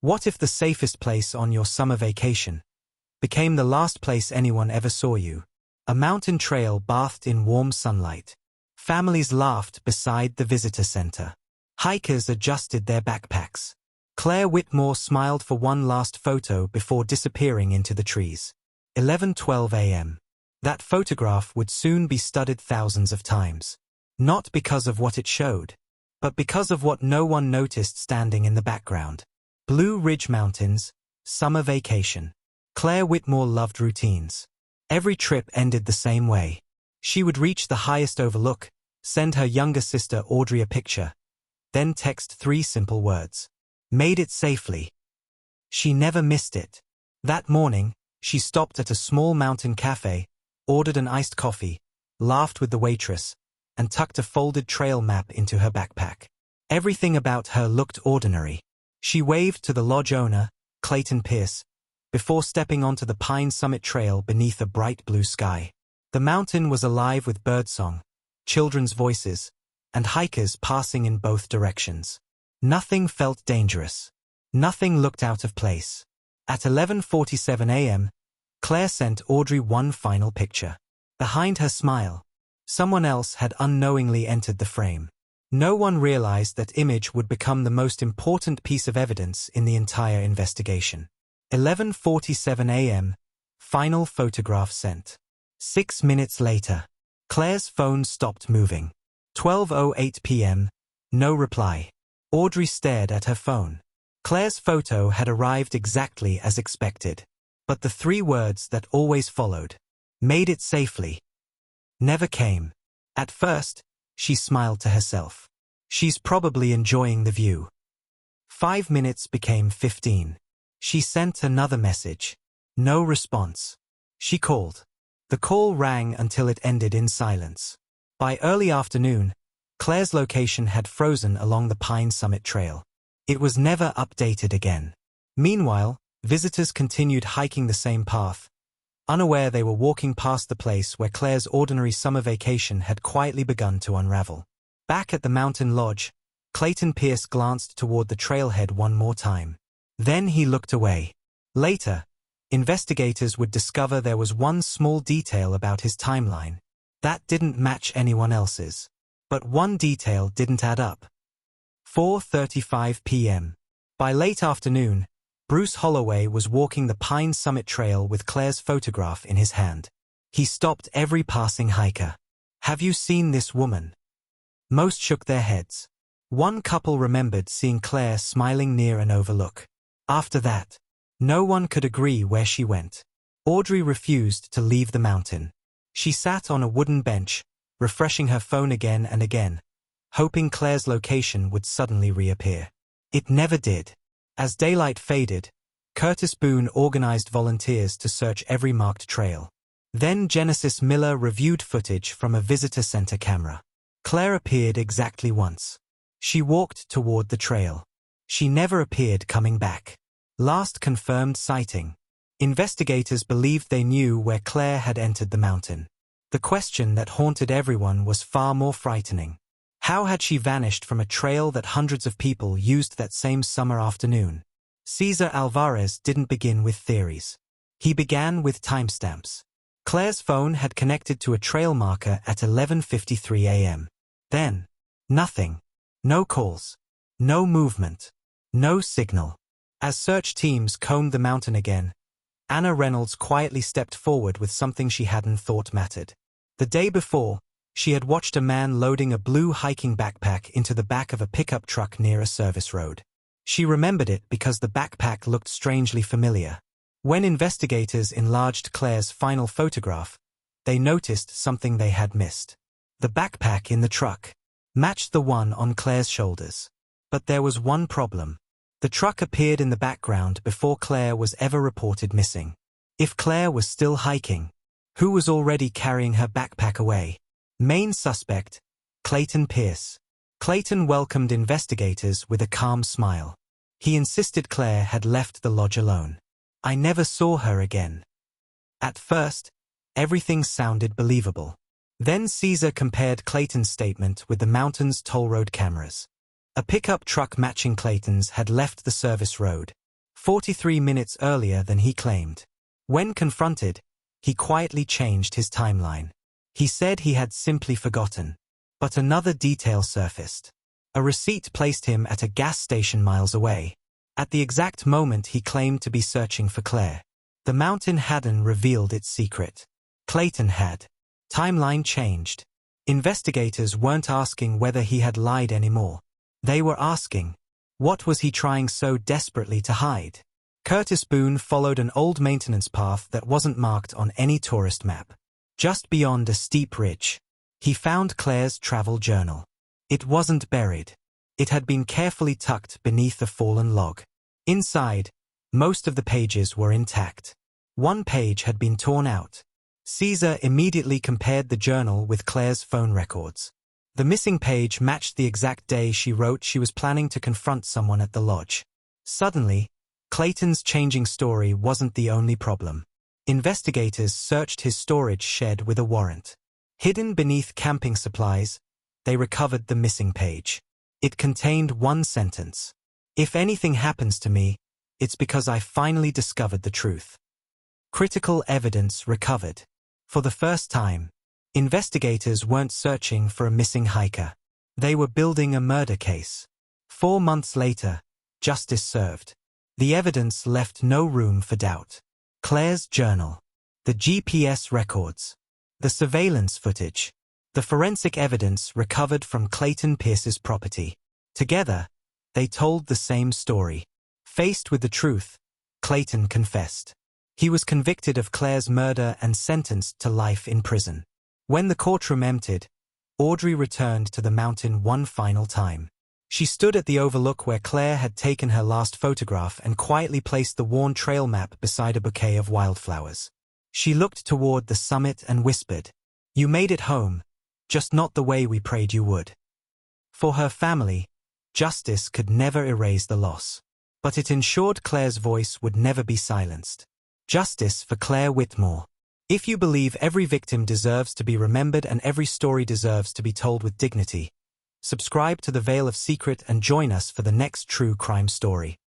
What if the safest place on your summer vacation became the last place anyone ever saw you? A mountain trail bathed in warm sunlight. Families laughed beside the visitor center. Hikers adjusted their backpacks. Claire Whitmore smiled for one last photo before disappearing into the trees. 11:12 a.m. That photograph would soon be studied thousands of times. Not because of what it showed, but because of what no one noticed standing in the background. Blue Ridge Mountains, summer vacation. Claire Whitmore loved routines. Every trip ended the same way. She would reach the highest overlook, send her younger sister Audrey a picture, then text 3 simple words. Made it safely. She never missed it. That morning, she stopped at a small mountain cafe, ordered an iced coffee, laughed with the waitress, and tucked a folded trail map into her backpack. Everything about her looked ordinary. She waved to the lodge owner, Clayton Pierce, before stepping onto the Pine Summit Trail beneath a bright blue sky. The mountain was alive with birdsong, children's voices, and hikers passing in both directions. Nothing felt dangerous. Nothing looked out of place. At 11:47 a.m., Claire sent Audrey one final picture. Behind her smile, someone else had unknowingly entered the frame. No one realized that image would become the most important piece of evidence in the entire investigation. 11:47 a.m., final photograph sent. 6 minutes later, Claire's phone stopped moving. 12:08 p.m., no reply. Audrey stared at her phone. Claire's photo had arrived exactly as expected. But the 3 words that always followed, made it safely, never came. At first, she smiled to herself. She's probably enjoying the view. 5 minutes became 15. She sent another message. No response. She called. The call rang until it ended in silence. By early afternoon, Claire's location had frozen along the Pine Summit Trail. It was never updated again. Meanwhile, visitors continued hiking the same path, unaware they were walking past the place where Claire's ordinary summer vacation had quietly begun to unravel. Back at the mountain lodge, Clayton Pierce glanced toward the trailhead one more time. Then he looked away. Later, investigators would discover there was one small detail about his timeline that didn't match anyone else's. But one detail didn't add up. 4:35 p.m. By late afternoon, Bruce Holloway was walking the Pine Summit Trail with Claire's photograph in his hand. He stopped every passing hiker. "Have you seen this woman?" Most shook their heads. One couple remembered seeing Claire smiling near an overlook. After that, no one could agree where she went. Audrey refused to leave the mountain. She sat on a wooden bench, refreshing her phone again and again, hoping Claire's location would suddenly reappear. It never did. As daylight faded, Curtis Boone organized volunteers to search every marked trail. Then Genesis Miller reviewed footage from a visitor center camera. Claire appeared exactly once. She walked toward the trail. She never appeared coming back. Last confirmed sighting. Investigators believed they knew where Claire had entered the mountain. The question that haunted everyone was far more frightening. How had she vanished from a trail that hundreds of people used that same summer afternoon? Cesar Alvarez didn't begin with theories. He began with timestamps. Claire's phone had connected to a trail marker at 11:53 a.m. Then, nothing. No calls. No movement. No signal. As search teams combed the mountain again, Anna Reynolds quietly stepped forward with something she hadn't thought mattered. The day before, she had watched a man loading a blue hiking backpack into the back of a pickup truck near a service road. She remembered it because the backpack looked strangely familiar. When investigators enlarged Claire's final photograph, they noticed something they had missed. The backpack in the truck matched the one on Claire's shoulders. But there was one problem. The truck appeared in the background before Claire was ever reported missing. If Claire was still hiking, who was already carrying her backpack away? Main suspect, Clayton Pierce. Clayton welcomed investigators with a calm smile. He insisted Claire had left the lodge alone. "I never saw her again." At first, everything sounded believable. Then Caesar compared Clayton's statement with the mountain's toll road cameras. A pickup truck matching Clayton's had left the service road. 43 minutes earlier than he claimed. When confronted, he quietly changed his timeline. He said he had simply forgotten. But another detail surfaced. A receipt placed him at a gas station miles away. At the exact moment he claimed to be searching for Claire. The mountain hadn't revealed its secret. Clayton had. Timeline changed. Investigators weren't asking whether he had lied anymore. They were asking, what was he trying so desperately to hide? Curtis Boone followed an old maintenance path that wasn't marked on any tourist map. Just beyond a steep ridge, he found Claire's travel journal. It wasn't buried. It had been carefully tucked beneath a fallen log. Inside, most of the pages were intact. One page had been torn out. Caesar immediately compared the journal with Claire's phone records. The missing page matched the exact day she wrote she was planning to confront someone at the lodge. Suddenly, Clayton's changing story wasn't the only problem. Investigators searched his storage shed with a warrant. Hidden beneath camping supplies, they recovered the missing page. It contained one sentence. "If anything happens to me, it's because I finally discovered the truth." Critical evidence recovered. For the first time, investigators weren't searching for a missing hiker. They were building a murder case. 4 months later, justice served. The evidence left no room for doubt. Claire's journal, the GPS records, the surveillance footage, the forensic evidence recovered from Clayton Pierce's property. Together, they told the same story. Faced with the truth, Clayton confessed. He was convicted of Claire's murder and sentenced to life in prison. When the courtroom emptied, Audrey returned to the mountain one final time. She stood at the overlook where Claire had taken her last photograph and quietly placed the worn trail map beside a bouquet of wildflowers. She looked toward the summit and whispered, "You made it home, just not the way we prayed you would." For her family, justice could never erase the loss. But it ensured Claire's voice would never be silenced. Justice for Claire Whitmore. If you believe every victim deserves to be remembered and every story deserves to be told with dignity, subscribe to The Veil of Secret and join us for the next true crime story.